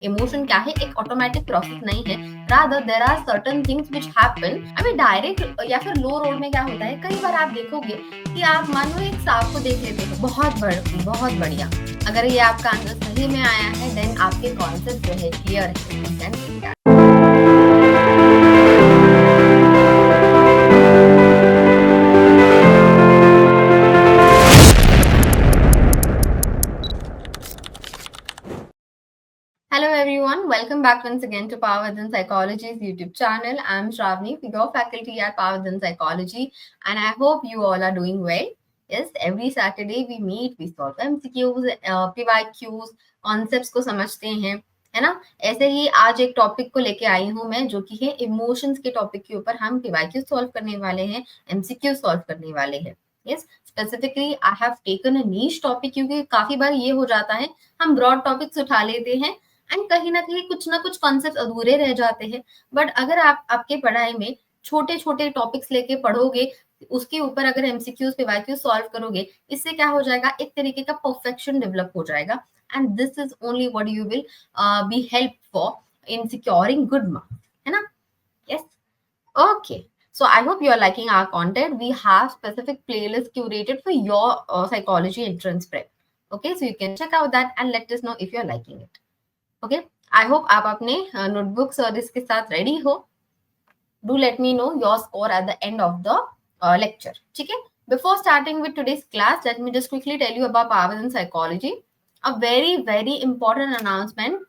Emotion क्या है, एक ऑटोमेटिक प्रोसेस नहीं है, rather there are certain things which happen. अभी डायरेक्ट या फिर लो रोड में क्या होता है, कई बार आप देखोगे कि आप मान लो एक सांप को देख लेते हो, बहुत बढ़िया। अगर ये आपका आंसर सही में आया है देन आपके कॉन्सेप्ट जो है क्लियर है। Hello everyone, welcome back once again to Power Within Psychology's YouTube channel. I'm Shravani, your faculty at Power Within Psychology, and I hope you all are doing well. Yes, every Saturday we meet, we solve MCQs, PYQs, concepts को समझते हैं, है ना। ऐसे ही आज एक topic को लेके आई हूँ मैं, जो कि है इमोशंस के टॉपिक के ऊपर हम PYQ सॉल्व करने वाले हैं, MCQ सॉल्व करने वाले हैं। Yes, specifically I have taken a niche topic, क्योंकि काफी बार ये हो जाता है हम ब्रॉड टॉपिक्स उठा लेते हैं एंड कहीं ना कहीं कुछ ना कुछ कॉन्सेप्ट अधूरे रह जाते हैं। बट अगर आप आपके पढ़ाई में छोटे छोटे टॉपिक्स लेके पढ़ोगे, उसके ऊपर अगर एमसीक्यूज पीवाईक्यू सॉल्व करोगे, इससे क्या हो जाएगा, एक तरीके का परफेक्शन डेवलप हो जाएगा and this is only what you will B help for in securing good marks, है ना। Yes, okay. So I hope you are liking our content. We have specific playlists curated for your psychology entrance prep. Okay, so you can check out that and let us know if you are liking it. Okay, I hope आप अपने notebooks और इसके साथ ready हो। Do let me know your score at the end of the lecture, ठीक है। Before starting with today's class, let me just quickly tell you about power in psychology. A very important announcement.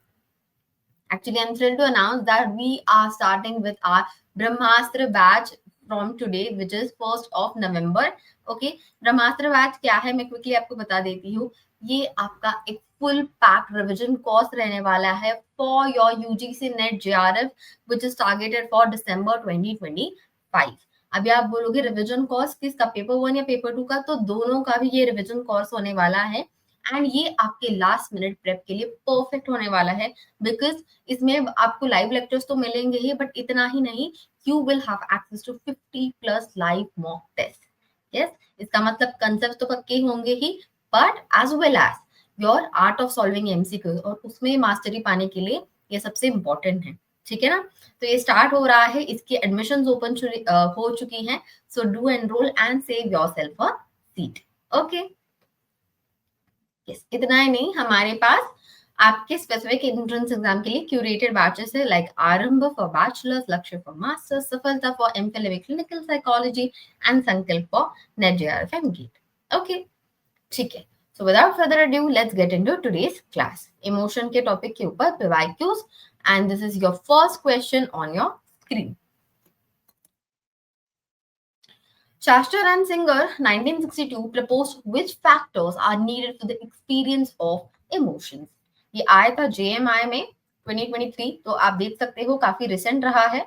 Actually, I'm thrilled to announce that we are starting with our Brahmastra batch from today, which is 1st of November. Okay, Brahmastra batch क्या है मैं quickly आपको बता देती हूँ। ये आपका एक फुल पैक रिविजन कोर्स रहने वाला है for your UGC net JRF which is targeted for December 2025. अभी आप बोलोगे रिविजन कोर्स किसका, पेपर 1 या पेपर 2 का, तो दोनों का भी ये रिविजन कोर्स होने वाला है एंड ये आपके लास्ट मिनट प्रेप के लिए परफेक्ट होने वाला है। बिकॉज इसमें आपको लाइव लेक्चर्स तो मिलेंगे ही, बट इतना ही नहीं, you will have access to 50+ live mock test. Yes, इसका मतलब कंसेप्ट तो पक्के होंगे ही, but as well as your art of solving MCQ, और उसमें मास्टरी पाने के लिए ये सबसे इंपॉर्टेंट है, ठीक है ना। तो ये स्टार्ट हो रहा है, इसकी एडमिशंस ओपन हो चुकी हैं, so do enrol and save yourself a seat. Okay, yes, इतना ही नहीं, हमारे पास आपके स्पेसिफिक एंट्रेंस एग्जाम के लिए क्यूरेटेड बैचेस है, like Aarambh for bachelors, Lakshya for masters, Safalta for MPhil with clinical psychology and Sankalp for NET JRF and GATE. Okay, ठीक है। So without further adieu let's get into today's class. Emotion के topic के ऊपर PYQs and this is your first question on your screen. Shastra and Singer 1962 proposed which factors are needed for the experience of emotions. ये आया था JMI में 2023, तो आप देख सकते हो काफी रिसेंट रहा है।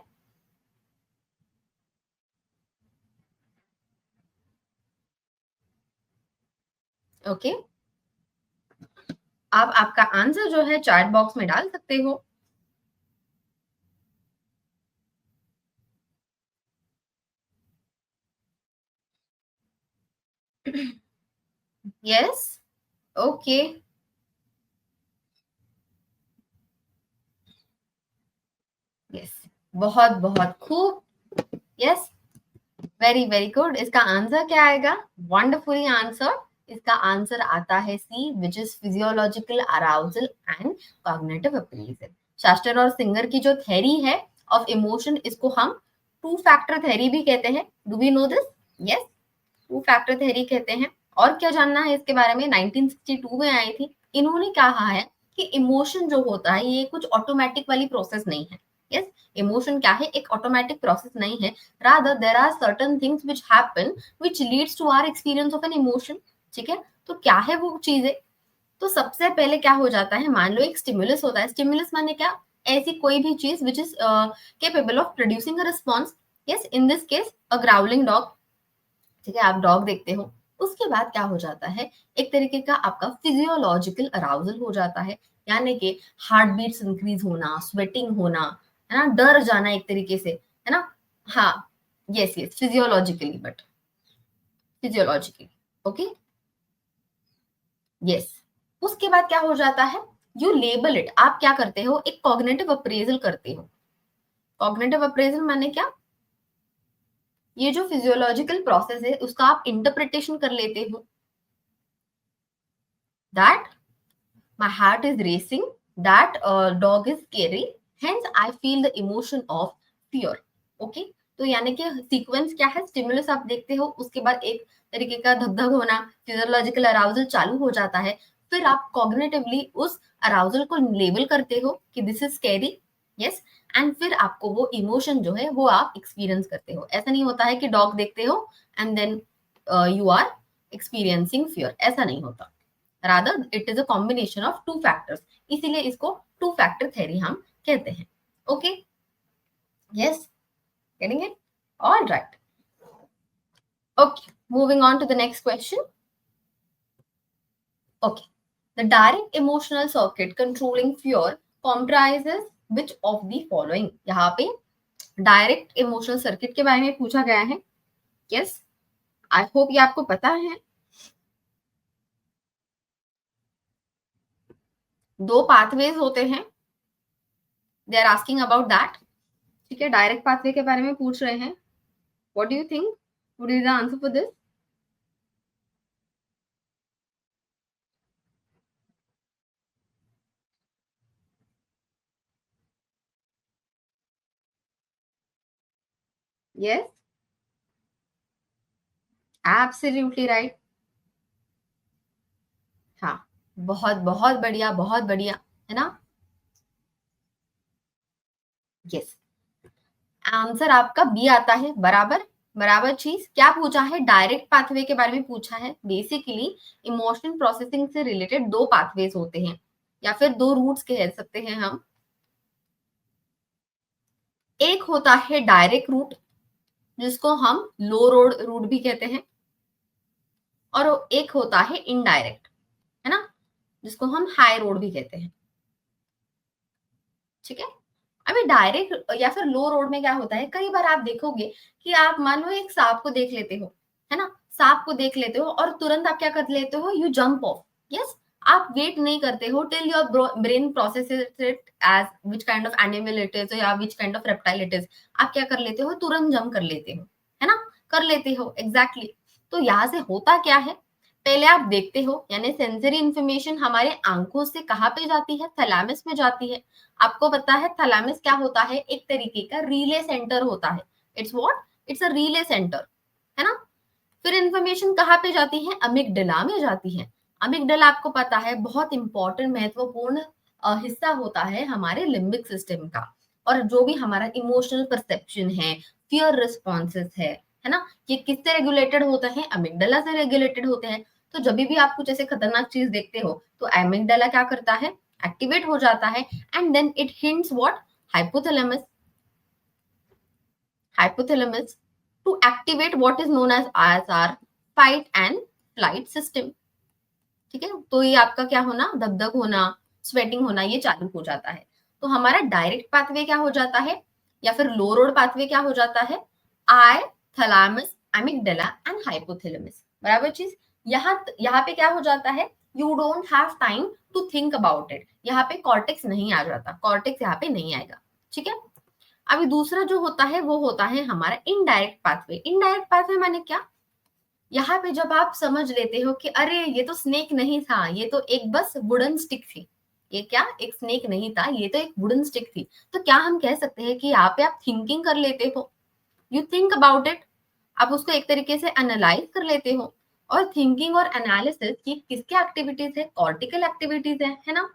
ओके, आप आपका आंसर जो है चैट बॉक्स में डाल सकते हो। यस, ओके, यस, बहुत बहुत खूब। Yes, very good. इसका आंसर क्या आएगा? Wonderfully answer. इसका आंसर आता है C, which is physiological arousal and cognitive appraisal. Schachter और सिंगर की जो थ्योरी है ऑफ इमोशन, इसको हम टू फैक्टर थ्योरी भी कहते हैं। Do we know this? Yes, two factor theory कहते हैं। और क्या जानना है इसके बारे में? 1962 में आई थी। इन्होंने कहा है कि इमोशन जो होता है ये कुछ ऑटोमेटिक वाली प्रोसेस नहीं है। यस, इमोशन क्या है, एक ऑटोमेटिक प्रोसेस नहीं है, rather there are certain things which happen which leads to our experience of an emotion. ठीक है, तो क्या है वो चीजें? तो सबसे पहले क्या हो जाता है, मान लो एक स्टिमुलस होता है। स्टिमुलस माने क्या? ऐसी कोई भी चीज which is capable of producing a response. Yes, in this case a growling dog. ठीक है, आप डॉग देखते हो, उसके बाद क्या हो जाता है, एक तरीके का आपका फिजियोलॉजिकल अराउजल हो जाता है, यानी कि हार्ट बीट्स इंक्रीज होना, स्वेटिंग होना, है ना, डर जाना एक तरीके से, है ना। हाँ, yes yes, physiologically, but physiologically, okay, yes. उसके बाद क्या हो जाता है, यू लेबल इट, आप क्या करते हो, एक कॉग्निटिव अप्रेजल करते हो। कॉग्निटिव अप्रेजल माने क्या, ये जो फिजियोलॉजिकल प्रोसेस है उसका आप इंटरप्रिटेशन कर लेते हो, that my heart is racing, that dog is scary, hence I feel the emotion of fear. Okay, तो यानी कि सीक्वेंस क्या है, स्टिमुलस आप देखते हो, उसके बाद एक तरीके का धक धक होना, फिजियोलॉजिकल अराउजल चालू हो जाता है, फिर आप कॉग्निटिवली उस अराउजल को लेबल करते हो कि this is scary, yes, and फिर आपको वो इमोशन जो है वो आप एक्सपीरियंस करते हो। ऐसा नहीं होता है कि डॉग देखते हो and then you are experiencing fear, ऐसा नहीं होता। rather it is a combination of two factors, इसीलिए इसको टू फैक्टर थ्योरी हम कहते हैं। Okay, yes, getting it, all right, okay, moving on to the next question। okay, the direct emotional circuit controlling fear comprises which of the following, यहाँ पे direct emotional circuit के बारे में पूछा गया है। यस, आई होप ये आपको पता है। दो पाथवेज होते हैं, they are asking about that. ठीक है, डायरेक्ट पाथवे के बारे में पूछ रहे हैं। What do you think would be the answer for this? Yes, absolutely right. हाँ, बहुत बहुत बढ़िया, बहुत बढ़िया, है ना? यस, आंसर आपका बी आता है, बराबर बराबर चीज। क्या पूछा है, डायरेक्ट पाथवे के बारे में पूछा है। बेसिकली इमोशन प्रोसेसिंग से रिलेटेड दो पाथवेज होते हैं, या फिर दो रूट्स कह सकते हैं हम। एक होता है डायरेक्ट रूट, जिसको हम लो रोड रूट भी कहते हैं, और एक होता है इनडायरेक्ट, है ना, जिसको हम हाई रोड भी कहते हैं। ठीक है, अभी डायरेक्ट या फिर लो रोड में क्या होता है, कई बार आप देखोगे कि आप मान लो एक सांप को देख लेते हो, है ना, सांप को देख लेते हो और तुरंत आप क्या कर लेते हो, यू जंप ऑफ। यस, आप वेट नहीं करते हो till your brain processes it as which kind of animal it is या which kind of reptile it is. आप क्या कर लेते हो, तुरंत जंप कर लेते हो, है ना, कर लेते हो, एग्जैक्टली तो यहाँ से होता क्या है, पहले आप देखते हो, यानी सेंसरी इंफॉर्मेशन हमारे आंखों से कहाँ पे जाती है, थैलेमस में जाती है। आपको पता है थैलेमस क्या होता है, एक तरीके का रिले सेंटर होता है। It's what, it's a relay centre, है ना। फिर इंफॉर्मेशन कहाँ पे जाती है, अमिगडला में जाती है। अमिगडला आपको पता है बहुत इंपॉर्टेंट महत्वपूर्ण हिस्सा होता है हमारे लिम्बिक सिस्टम का, और जो भी हमारा इमोशनल परसेप्शन है, फियर रिस्पॉन्सेस है ना, ये किससे रेगुलेटेड होता है, अमिगडला से रेगुलेटेड होते हैं। तो जब भी आप कुछ ऐसे खतरनाक चीज देखते हो तो एमिगडाला क्या करता है, एक्टिवेट हो जाता है, and then it hints what, hypothalamus, hypothalamus to activate what is known as our fight and flight system। ठीक है, तो ये आपका क्या होना, दगदग होना, स्वेटिंग होना, ये चालू हो जाता है। तो हमारा डायरेक्ट पाथवे क्या हो जाता है, या फिर लो रोड पाथवे क्या हो जाता है, eye, thalamus, amygdala and hypothalamus, बराबर चीज। यहाँ पे क्या हो जाता है, you don't have time to think about it, यहाँ पे कॉर्टेक्स नहीं आ जाता, कॉर्टेक्स यहाँ पे नहीं आएगा। ठीक है, अभी दूसरा जो होता है वो होता है हमारा इनडायरेक्ट पाथवे। इनडायरेक्ट पाथवे माने क्या, यहाँ पे जब आप समझ लेते हो कि अरे ये तो स्नेक नहीं था, ये तो एक बस वुडन स्टिक थी, ये क्या एक स्नेक नहीं था, ये तो एक वुडन स्टिक थी, तो क्या हम कह सकते हैं कि यहाँ पे आप थिंकिंग कर लेते हो, यू थिंक अबाउट इट, आप उसको एक तरीके से एनालाइज कर लेते हो। और थिंकिंग और एनालिसिस की किसके एक्टिविटीज है, कॉर्टिकल एक्टिविटीज है ना।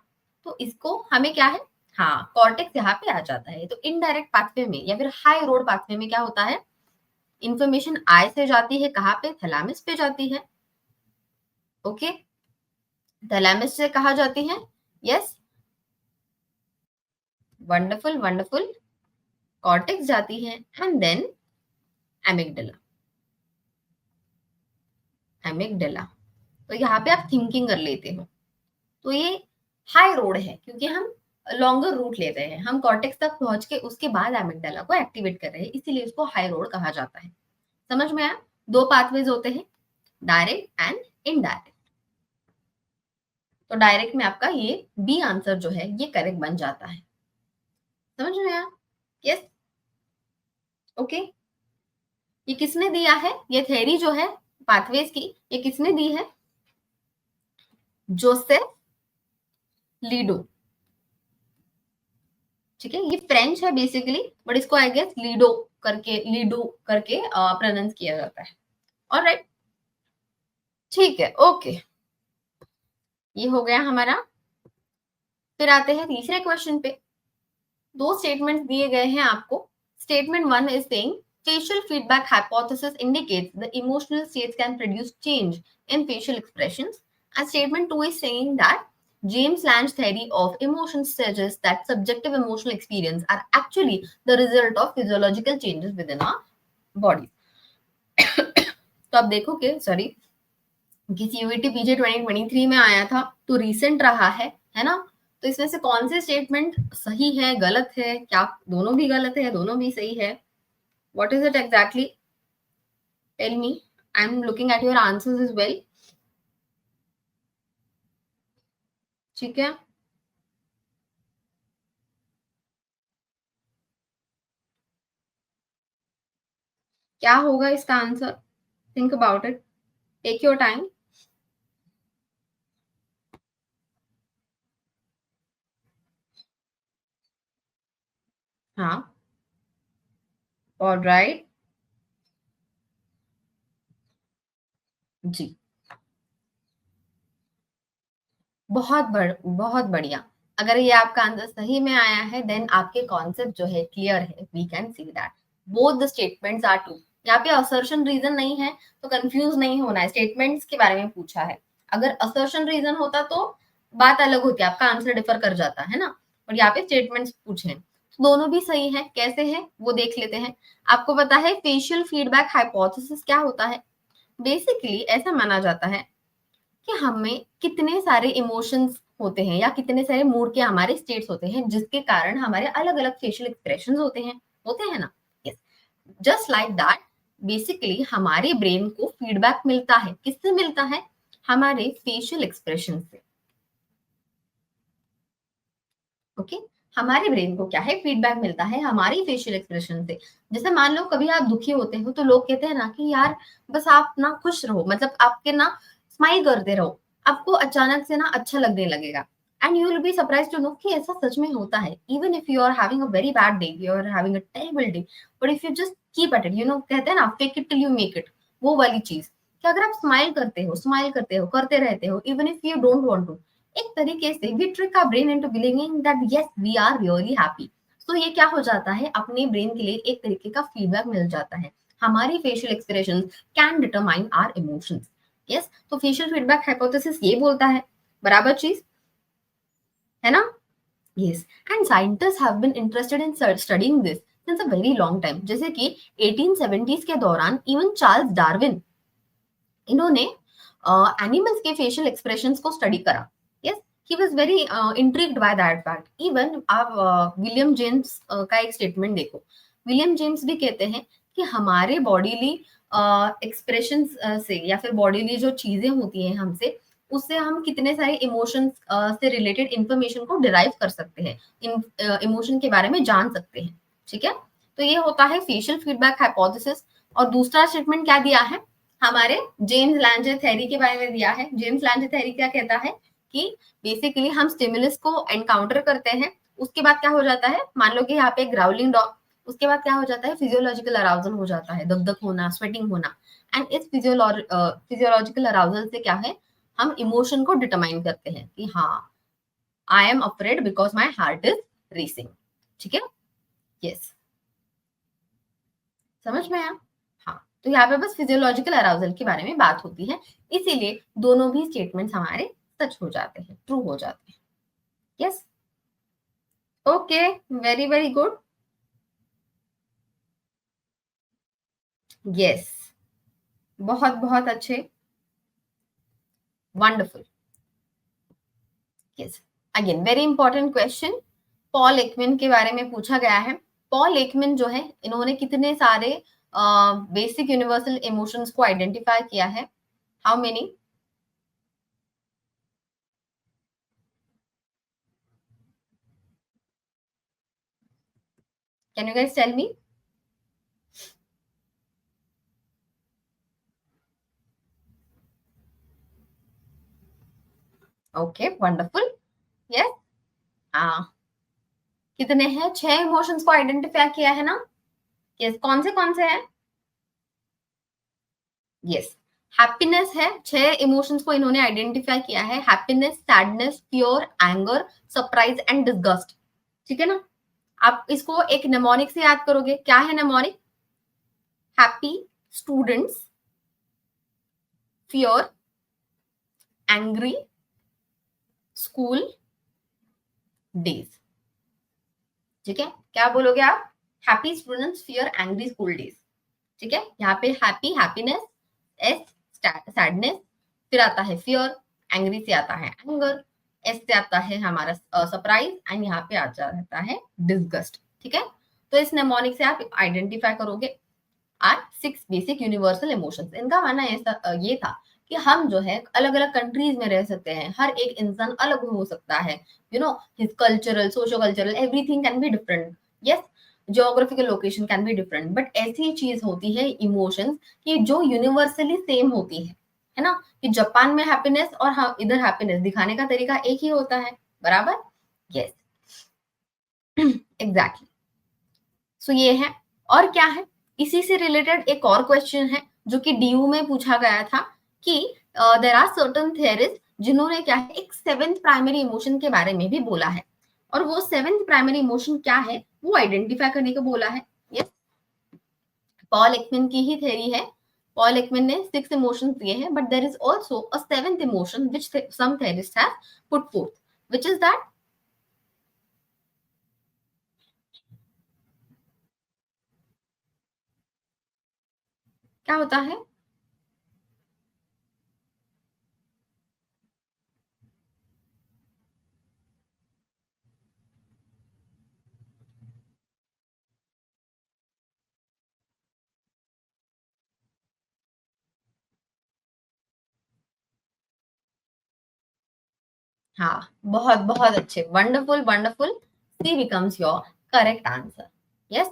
तो इसको हमें क्या है, हाँ, कॉर्टेक्स यहाँ पे आ जाता है। तो इनडायरेक्ट पाथवे में या फिर हाई रोड पाथवे में क्या होता है, इंफॉर्मेशन आई से जाती है कहाँ पे, थैलेमस पे जाती है। ओके, थैलेमस से कहा जाती है, यस, वंडरफुल वंडरफुल, कॉर्टेक्स जाती है, एंड देन एमिगडाला, एमिगडाला। तो यहाँ पे आप थिंकिंग कर लेते हो, तो ये हाई रोड है, क्योंकि हम लॉन्गर रूट ले रहे हैं, हम कॉर्टेक्स तक पहुंच के उसके बाद एमिगडाला को एक्टिवेट कर रहे हैं, इसीलिए उसको हाई रोड कहा जाता है। समझ में आया, दो पाथवेज होते हैं, डायरेक्ट एंड इनडायरेक्ट। तो डायरेक्ट में आपका ये बी आंसर जो है ये करेक्ट बन जाता है। समझ में आया? Yes, okay. ये किसने दिया है? ये थ्योरी जो है पाथवेज की, ये किसने दी है? Joseph ludo. ठीक है, ये फ्रेंच है बेसिकली, बट इसको आई गेस लीडो करके प्रोनाउंस किया जाता है। ऑलराइट, ठीक है, ओके, ये हो गया हमारा। फिर आते हैं तीसरे क्वेश्चन पे। दो स्टेटमेंट्स दिए गए हैं आपको। Statement one is saying facial feedback hypothesis indicates the emotional states can produce change in facial expressions, and statement 2 is saying that James Lange theory of emotion suggests that subjective emotional experience are actually the result of physiological changes within our body. तो आप देखो कि sorry कि CUET पीजे 2023 में आया था, तो recent रहा है ना? तो इसमें से कौन से स्टेटमेंट सही है, गलत है, क्या दोनों भी गलत है, दोनों भी सही है? What is it exactly? Tell me. I'm looking at your answers as well. ठीक है, क्या होगा इसका answer? Think about it, take your time. हाँ, ऑलराइट, जी, बहुत बढ़िया। अगर ये आपका आंसर सही में आया है, देन आपके कॉन्सेप्ट जो है क्लियर है। We can see that both the statements are true. यहाँ पे असर्शन रीजन नहीं है, तो कंफ्यूज नहीं होना है। स्टेटमेंट्स के बारे में पूछा है, अगर असर्शन रीजन होता तो बात अलग होती, आपका आंसर डिफर कर जाता है ना। और यहाँ पे स्टेटमेंट्स पूछे हैं, तो दोनों भी सही है। कैसे है वो देख लेते हैं। आपको पता है फेशियल फीडबैक हाइपोथेसिस क्या होता है? बेसिकली ऐसा माना जाता है कि हमें कितने सारे इमोशंस होते हैं या कितने सारे मूड के हमारे स्टेट्स होते हैं, जिसके कारण हमारे अलग अलग फेशियल एक्सप्रेशन होते हैं ना। Yes, just like that basically हमारे ब्रेन को फीडबैक मिलता है। किससे मिलता है? हमारे फेशियल एक्सप्रेशन से। ओके, हमारे ब्रेन को क्या है, फीडबैक मिलता है हमारी फेशियल एक्सप्रेशन से। जैसे मान लो कभी आप दुखी होते हो, तो लोग कहते हैं ना कि यार बस आप ना खुश रहो, मतलब आपके ना स्माइल करते रहो, आपको अचानक से ना अच्छा लगने लगेगा। And you will be surprise to know कि ऐसा सच में होता है। Even if you are having a very bad day, you are having a terrible day, but if you just keep at it, कहते हैं ना fake it till you make it, वो वाली चीज कि अगर आप स्माइल करते हो करते रहते हो, even if you don't want to, एक तरीके से we trick our brain into believing that yes we are really happy. तो ये क्या हो जाता है, अपने ब्रेन के लिए एक तरीके का फीडबैक मिल जाता है। हमारी facial expression can determine our emotions. Yes, तो फेशियल फीडबैक हाइपोथेसिस ये बोलता है, बराबर चीज है ना। Yes, and scientist have been interested in studying this since a very long time. जैसे कि 1870s के दौरान इवन चार्ल्स डार्विन, इन्होंने एनिमल्स के फेशियल एक्सप्रेशंस को स्टडी करा। Yes, he was very intrigued by that fact. Even आप William James का एक स्टेटमेंट देखो। विलियम जेम्स भी कहते हैं कि हमारे बॉडीली एक्सप्रेशन से या फिर बॉडीली जो चीजें होती हैं हमसे, उससे हम कितने सारे इमोशंस से रिलेटेड इंफॉर्मेशन को डिराइव कर सकते हैं, इमोशन के बारे में जान सकते हैं। ठीक है, तो ये होता है फेशियल फीडबैक हाइपोथेसिस। और दूसरा स्टेटमेंट क्या दिया है, हमारे जेम्स लैंजे थ्योरी के बारे में दिया है। जेम्स लैंजे थ्योरी क्या कहता है कि बेसिकली हम स्टिमुलस को एनकाउंटर करते हैं, उसके बाद क्या हो जाता है, मान लो कि यहाँ पे ग्राउलिंग डॉग, उसके बाद क्या हो जाता है, फिजियोलॉजिकल अराउजल हो जाता है, दगदग होना, स्वेटिंग होना। एंड इस फिजियोलॉजिकल अराउजल से क्या है, हम इमोशन को डिटरमाइन करते हैं कि हाँ I am afraid because my heart is racing. ठीक है, यस, समझ में आया? हाँ, तो यहाँ पे बस फिजियोलॉजिकल अराउजल के बारे में बात होती है, इसीलिए दोनों भी स्टेटमेंट्स हमारे सच हो जाते हैं, ट्रू हो जाते हैं। Yes, okay, very very good. Yes, बहुत बहुत अच्छे, wonderful. Yes, again very important question, Paul Ekman के बारे में पूछा गया है। पॉल एकमैन जो है, इन्होंने कितने सारे बेसिक यूनिवर्सल इमोशंस को आइडेंटिफाई किया है? How many? Can you guys tell me? Okay, wonderful. Yes. हाँ, कितने हैं? 6 इमोशंस को आइडेंटिफाई किया है ना? यस, कौन से हैं? यस, हैप्पीनेस है। 6 इमोशंस को इन्होंने आइडेंटिफाई किया है। Happiness, sadness, fear, anger, surprise and disgust. ठीक है ना? आप इसको एक नेमोनिक से याद करोगे। क्या है mnemonic? Happy students, fear, angry school days. ठीक है, क्या बोलोगे आप? Happy students, fear, angry school days. ठीक है, यहाँ पे हैप्पी, हैप्पीनेस, एस सैडनेस, फिर आता है फियर, एंग्री से आता है एंगर, एस से आता है हमारा सरप्राइज, एंड यहाँ पे आ जाता है डिस्गस्ट। ठीक है, तो इस नेमोनिक से आप आइडेंटिफाई करोगे आर 6 बेसिक यूनिवर्सल इमोशंस। इनका मानना ये था कि हम जो है अलग अलग कंट्रीज में रह सकते हैं, हर एक इंसान अलग हो सकता है, you know, his cultural, socio cultural, everything can be different. Yes, geographical location can be different, but ऐसी चीज होती है इमोशंस कि जो यूनिवर्सली सेम होती है ना? कि जापान में हैप्पीनेस और इधर हैप्पीनेस दिखाने का तरीका एक ही होता है, बराबर? Yes, exactly. सो ये है। और क्या है? इसी से रिलेटेड एक और क्वेश्चन है जो कि डीयू में पूछा गया था कि देर आर सर्टन थियरिस्ट जिन्होंने क्या है एक 7th प्राइमरी इमोशन के बारे में भी बोला है, और वो 7th प्राइमरी इमोशन क्या है वो आइडेंटिफाई करने को बोला है। यस, पॉल एकमैन की ही थ्योरी है। पॉल एकमैन ने 6 इमोशंस दिए हैं, but there is also a 7th emotion which some theorist have put forth, which is that? क्या होता है? हाँ, बहुत बहुत अच्छे, wonderful wonderful. C becomes your correct answer. Yes.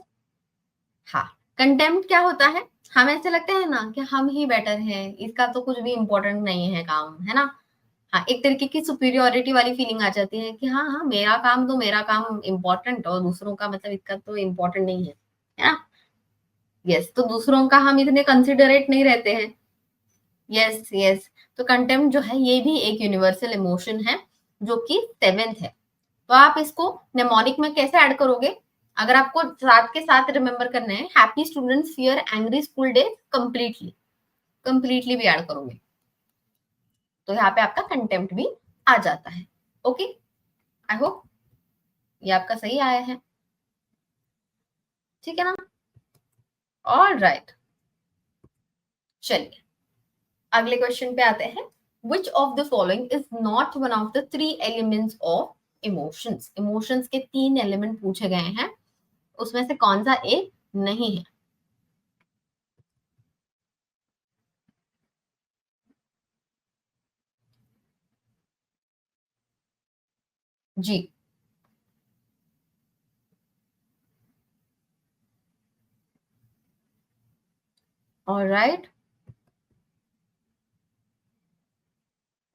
हाँ, कंटेम्प्ट क्या होता है? हमें ऐसे लगता है ना कि हम ही बेटर हैं, इसका तो कुछ भी इम्पोर्टेंट नहीं है काम, है ना? हाँ, एक तरीके की सुपीरियोरिटी वाली फीलिंग आ जाती है कि हाँ हाँ, मेरा काम तो मेरा काम इम्पोर्टेंट, और दूसरों का मतलब इसका तो इम्पोर्टेंट नहीं है ना? यस, तो दूसरों का हम इतने कंसिडरेट नहीं रहते हैं। Yes yes. तो कंटेम्प्ट जो है ये भी एक यूनिवर्सल इमोशन है जो कि 7th है। तो आप इसको नेमोनिक में कैसे ऐड करोगे? अगर आपको साथ के साथ रिमेंबर करना है, happy students, fear, angry school day, completely completely भी ऐड करोगे तो यहाँ पे आपका कंटेम्प्ट भी आ जाता है। ओके, आई होप ये आपका सही आया है। ठीक है ना? ऑल राइट, चलिए अगले क्वेश्चन पे आते हैं। विच of the following is not one of the 3 elements of emotions? Emotions के 3 एलिमेंट पूछे गए हैं, उसमें से कौन सा एक नहीं है? जी, ऑलराइट,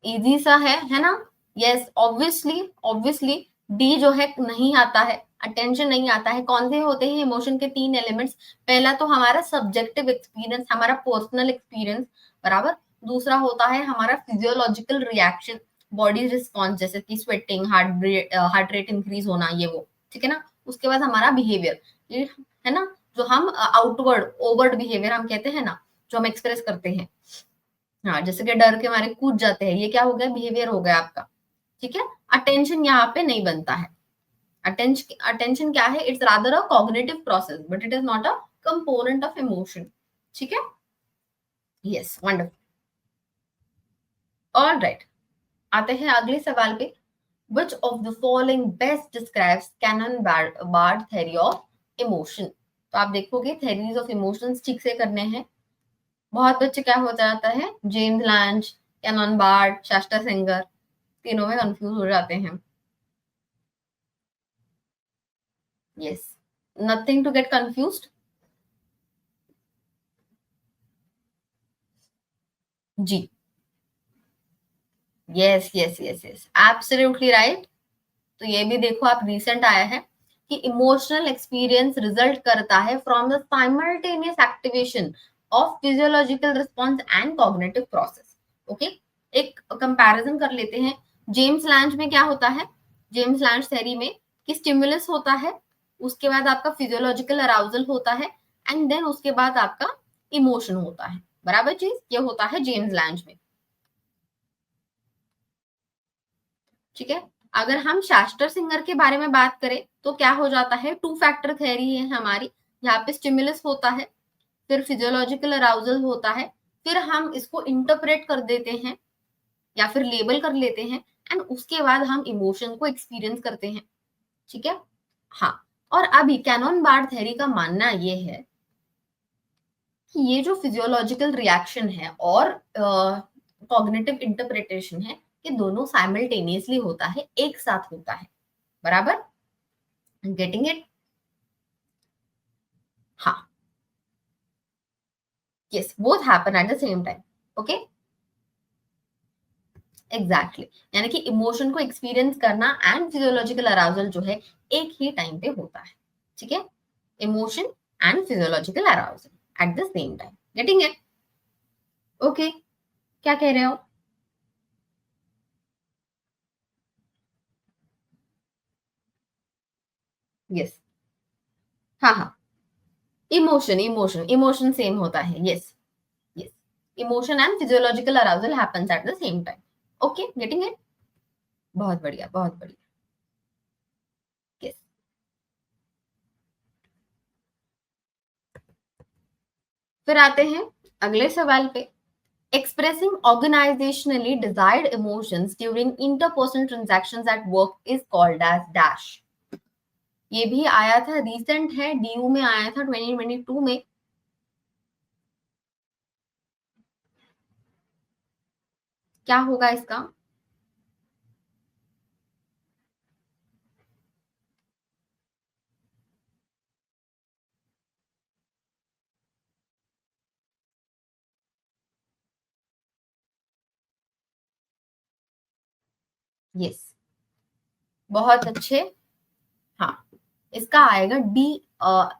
इजी सा है ना? यस, ऑब्वियसली ऑब्वियसली डी जो है नहीं आता है, अटेंशन नहीं आता है। कौन से होते हैं इमोशन के 3 एलिमेंट्स? पहला तो हमारा सब्जेक्टिव एक्सपीरियंस, हमारा पर्सनल एक्सपीरियंस, बराबर। दूसरा होता है हमारा फिजियोलॉजिकल रिएक्शन, बॉडी रिस्पॉन्स, जैसे कि स्वेटिंग, हार्ट रेट इंक्रीज होना, ये वो। ठीक है ना? उसके बाद हमारा बिहेवियर, ये है ना, जो हम आउटवर्ड ओवर्ड बिहेवियर हम कहते हैं ना, जो हम एक्सप्रेस करते हैं। हाँ, जैसे कि डर के मारे कूद जाते हैं, ये क्या हो गया? बिहेवियर हो गया आपका। ठीक है, अटेंशन यहाँ पे नहीं बनता है। अटेंशन अटेंशन क्या है? It's rather a cognitive process, but it is not a component of emotion. ठीक है, यस, वंडरफुल। ऑल राइट, आते हैं अगले सवाल पे। Which of the following best describes Cannon Bard theory of emotion? तो आप देखोगे थेरीज ऑफ इमोशंस ठीक से करने हैं। बहुत बच्चे क्या हो जाता है, जेम्स लैंच, कैनन बार्ड, शास्टा सिंगर, तीनों में कंफ्यूज हो जाते हैं। Yes, Nothing to get confused. जी, yes yes yes yes, absolutely right. तो ये भी देखो आप, रिसेंट आया है कि इमोशनल एक्सपीरियंस रिजल्ट करता है from the simultaneous activation of physiological response and cognitive process. Okay, एक कंपैरिजन कर लेते हैं। जेम्स लैंज में क्या होता है, जेम्स लैंज थ्योरी में कि स्टिमुलस होता है, उसके बाद आपका फिजियोलॉजिकल अराउजल होता है, एंड देन उसके बाद आपका इमोशन होता है। बराबर चीज ये होता है जेम्स लैंज में। ठीक है, अगर हम शास्टर सिंगर के बारे में बात करें तो क्या हो जाता है, टू फैक्टर थ्योरी है हमारी। यहाँ पे स्टिमुलस होता है, फिर फिजियोलॉजिकल अराउजल होता है, फिर हम इसको इंटरप्रेट कर देते हैं या फिर लेबल कर लेते हैं, एंड उसके बाद हम इमोशन को एक्सपीरियंस करते हैं। ठीक है, हाँ। और अभी कैनन बार्ड थ्योरी का मानना ये है कि ये जो फिजियोलॉजिकल रिएक्शन है और कॉग्निटिव इंटरप्रिटेशन है, ये दोनों साइमल्टेनियसली होता है, एक साथ होता है। बराबर, गेटिंग इट? हाँ, yes, both happen at the same time. Okay, exactly, यानी कि इमोशन को एक्सपीरियंस करना एंड फिजियोलॉजिकल अराउजल जो है एक ही टाइम पे होता है। ठीक है, emotion and physiological arousal at the same time. Getting it? Okay, क्या कह रहे हो? यस, हाँ हाँ, इमोशन इमोशन इमोशन सेम होता है, yes yes. Emotion and physiological arousal happens at the same time. Okay, getting it? बहुत बढ़िया, बहुत बढ़िया। यस, फिर आते हैं अगले सवाल पे। Expressing organizationally desired emotions during interpersonal transactions at work is called as dash। ये भी आया था, रिसेंट है, डीयू में आया था 2022 में। क्या होगा इसका? यस, बहुत अच्छे। हाँ, इसका आएगा D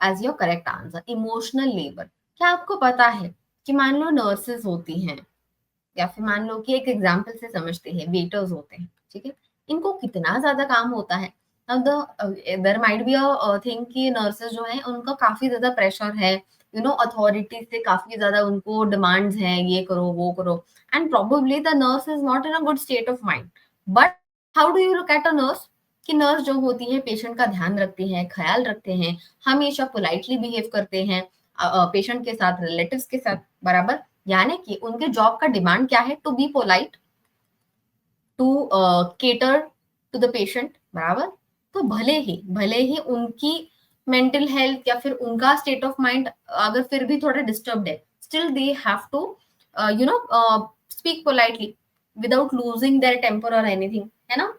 as your correct answer, emotional labour. क्या आपको पता है कि मान लो नर्सेस होती हैं, या फिर मान लो कि एक एग्जाम्पल से समझते हैं, वेटर्स होते हैं, ठीक है, इनको कितना ज्यादा काम होता है। अब there might be a thing कि नर्सेस जो है उनका काफी ज्यादा प्रेशर है, यू नो, अथॉरिटी से काफी ज्यादा उनको डिमांड्स हैं, ये करो वो करो, and probably the nurse is not in a good state of mind. But how do you look at a nurse, कि नर्स जो होती है पेशेंट का ध्यान रखते हैं, ख्याल रखते हैं, हमेशा पोलाइटली बिहेव करते हैं पेशेंट के साथ, रिलेटिव्स के साथ। बराबर, यानी कि उनके जॉब का डिमांड क्या है, to be polite, to cater to the patient. बराबर, तो भले ही उनकी मेंटल हेल्थ या फिर उनका स्टेट ऑफ माइंड अगर फिर भी थोड़ा डिस्टर्ब्ड है, still they have to you know speak politely without losing their temper और एनीथिंग, है ना?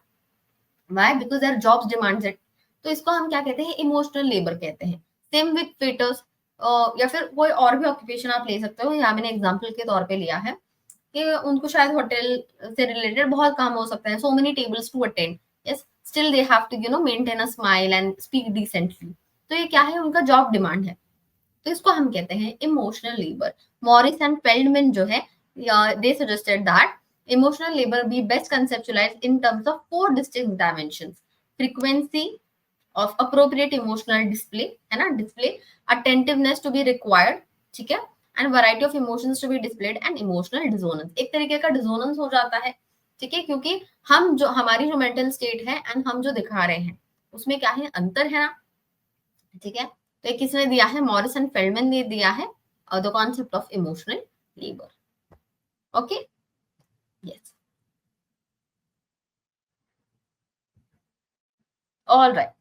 Why? Because their jobs demands it. तो इसको हम क्या कहते हैं, इमोशनल लेबर कहते हैं। सेम विथ फिटर्स, या फिर कोई और भी ऑक्यूपेशन आप ले सकते हो, यहाँ मैंने एग्जाम्पल के तौर पे लिया है कि उनको शायद होटल से रिलेटेड बहुत काम हो सकता है, so many tables to attend, yes, still they have to maintain a smile and speak decently. तो ये क्या है, उनका जॉब डिमांड है। तो इसको हम कहते हैं emotional labour. Morris and Feldman जो है, दे suggested that emotional labour B best conceptualized in terms of four distinct dimensions: frequency of appropriate emotional display, है ना, display, attentiveness to be required, ठीक है, and variety of emotions to be displayed, and emotional dissonance, एक तरीके का dissonance हो जाता है। ठीक है, क्योंकि हम जो हमारी जो मेंटल स्टेट है एंड हम जो दिखा रहे हैं उसमें क्या है, अंतर है ना। ठीक है, तो एक किसने दिया है, मॉरिस एंड फेल्डमैन ने दिया है the concept of emotional labour. Okay, yes, all right,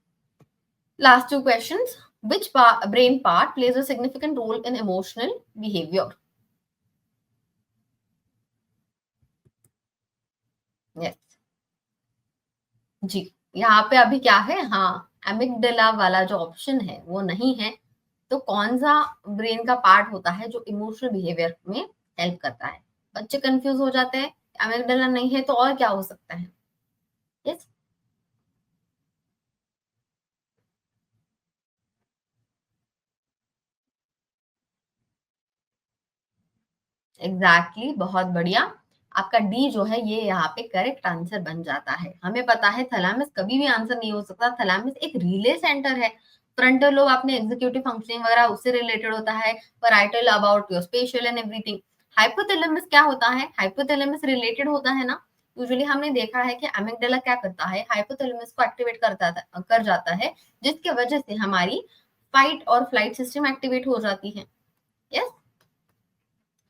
last two questions. Which brain part plays a significant role in emotional behavior? Yes, जी, यहाँ पे अभी क्या है, हाँ, एमिगडाला वाला जो ऑप्शन है वो नहीं है, तो कौन सा ब्रेन का पार्ट होता है जो इमोशनल बिहेवियर में हेल्प करता है? बच्चे कंफ्यूज हो जाते हैं, एमिगडाला नहीं है तो और क्या हो सकता है? यस, एग्जैक्टली, बहुत बढ़िया। आपका डी जो है ये यहाँ पे करेक्ट आंसर बन जाता है। हमें पता है थैलेमस कभी भी आंसर नहीं हो सकता, थैलेमस एक रिले सेंटर है। फ्रंटल लोब आपने एग्जीक्यूटिव फंक्शनिंग वगैरह उससे रिलेटेड होता है, parietal about your special and everything. Hypothalamus क्या होता है? हाइपोथैलेमस रिलेटेड होता है ना, यूजुअली हमने देखा है कि अमिगडाला क्या करता है, हाइपोथैलेमस को एक्टिवेट कर जाता है, जिसकी वजह से हमारी फाइट और फ्लाइट सिस्टम एक्टिवेट हो जाती है। यस,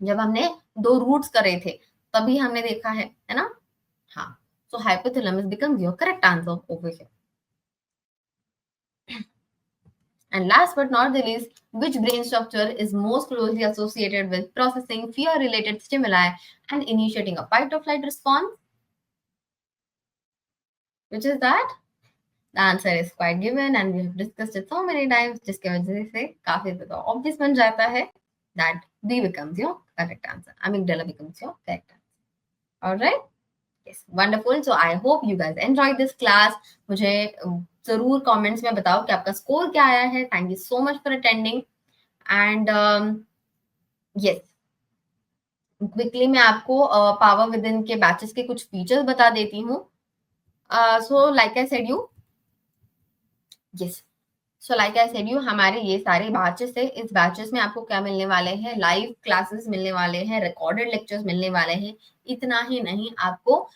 जब हमने दो रूट्स करे थे तभी हमने देखा है ना? हाँ, so hypothalamus becomes your correct answer over here. And last but not the least, which brain structure is most closely associated with processing fear related stimuli and initiating a fight or flight response? Which is that? The answer is quite given and we have discussed it so many times, जिसके वजह से काफी ज्यादा obvious बन जाता है that B becomes your correct answer. Amygdala becomes your correct answer. All right? Yes, wonderful. So I hope you guys enjoyed this class. मुझे जरूर कमेंट्स में बताओ कि आपका स्कोर क्या आया है। Thank you so much for attending and yes, quickly मैं आपको पावर विद इन के बैचेस के कुछ फीचर्स बता देती हूँ। So like I said you, yes, so like I said you, हमारे ये सारे बैचेस है। इस बैचेस में आपको क्या मिलने वाले हैं? लाइव क्लासेस मिलने वाले हैं, रिकॉर्डेड लेक्चर्स मिलने वाले हैं। इतना ही नहीं, आपको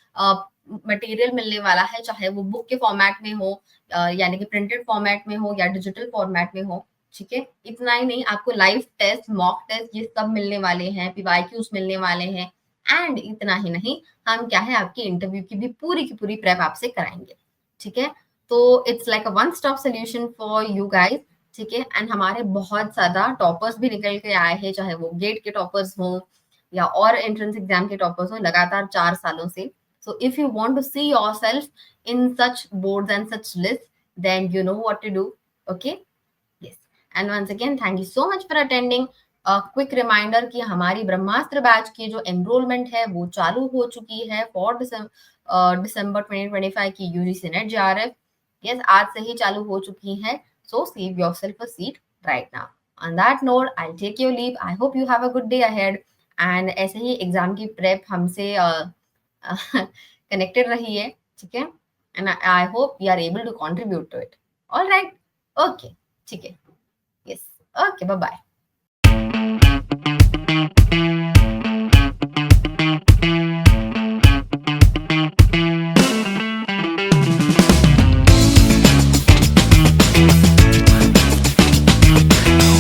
मटेरियल मिलने वाला है, चाहे वो बुक के फॉर्मेट में हो, यानी कि प्रिंटेड फॉर्मेट में हो या डिजिटल फॉर्मेट में हो। ठीक है, इतना ही नहीं, आपको लाइव टेस्ट, मॉक टेस्ट, ये सब मिलने वाले हैं, पीवाईक्यूज मिलने वाले हैं। एंड इतना ही नहीं, हम क्या है आपकी इंटरव्यू की भी पूरी की पूरी प्रेप आपसे कराएंगे। ठीक है, तो it's like a one stop solution for you guys. ठीक है, एंड हमारे बहुत ज्यादा टॉपर्स भी निकल के आए हैं, चाहे वो गेट के टॉपर्स हो या और एंट्रेंस एग्जाम के टॉपर्स हो, लगातार 4 सालों से। So if you want to see yourself in such boards and such list, then you know what to do. Okay, yes, and once again thank you so much for attending. Quick reminder कि हमारी ब्रह्मास्त्र batch की जो enrolment है वो चालू हो चुकी है फॉर दिसंबर 2025 की यूजीसी नेट जेआरएफ। यस, आज से ही चालू हो चुकी है, so save yourself a seat right now. On that note I take your leave, I hope you have a good day ahead and ऐसे ही एग्जाम की प्रेप हमसे कनेक्टेड रही है। ठीक है, and I hope you are able to contribute to it. All right, okay, ठीक है, यस, ओके, बाय बाय।